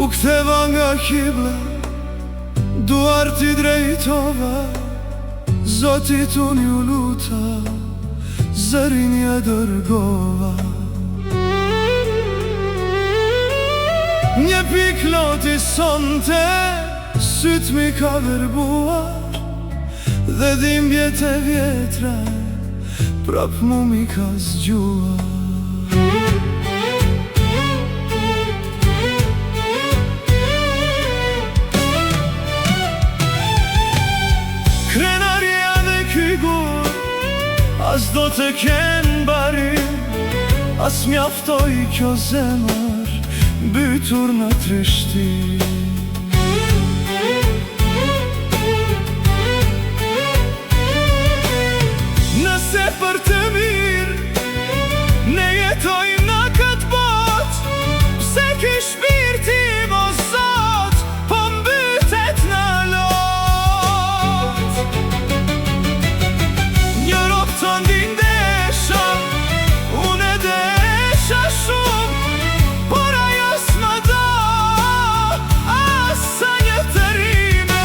U ktheva nga kibla, duar t'i drejtova, Zotit unë ju luta, zërin ja dërgova. Një pik loti sonte, syt mi ka verbuar, dhe dhimbjet e vjetra, prap mu mi ka zgjuar. Krenaria dhe ky gur, as do të ken barim, as mjaftoj kjo zemër, bytur në trishtim. Nëse për të mirë ne jetojmë në këtë bot, pse ky shpirti o Zot po mbytet në lot? Një rob të ndindesha, unë e desha shumë, por ajo s'më do asa një të rime.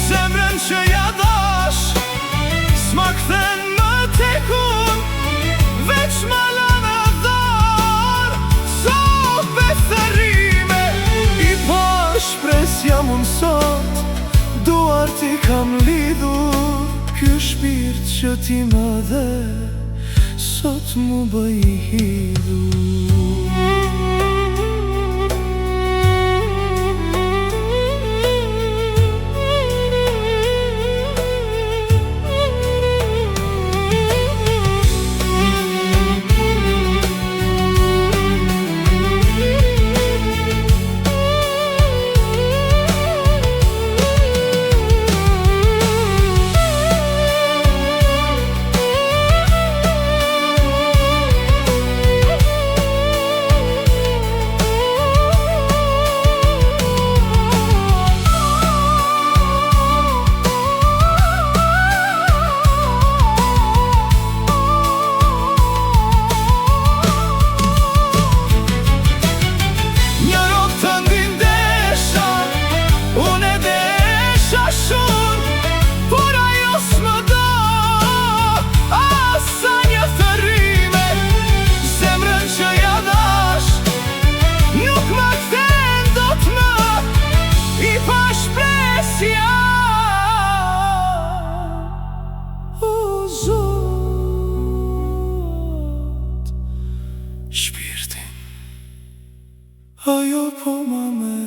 Zemrën që ja dash s'ma kthen më tek unë, veç ma la në dhar sope thërime. I pa shpresja mun sot, duar ti kam lidhur, ky shpirt që ti më dhe, sot mu bëj hidhur. Shpirtin, ajo po ma me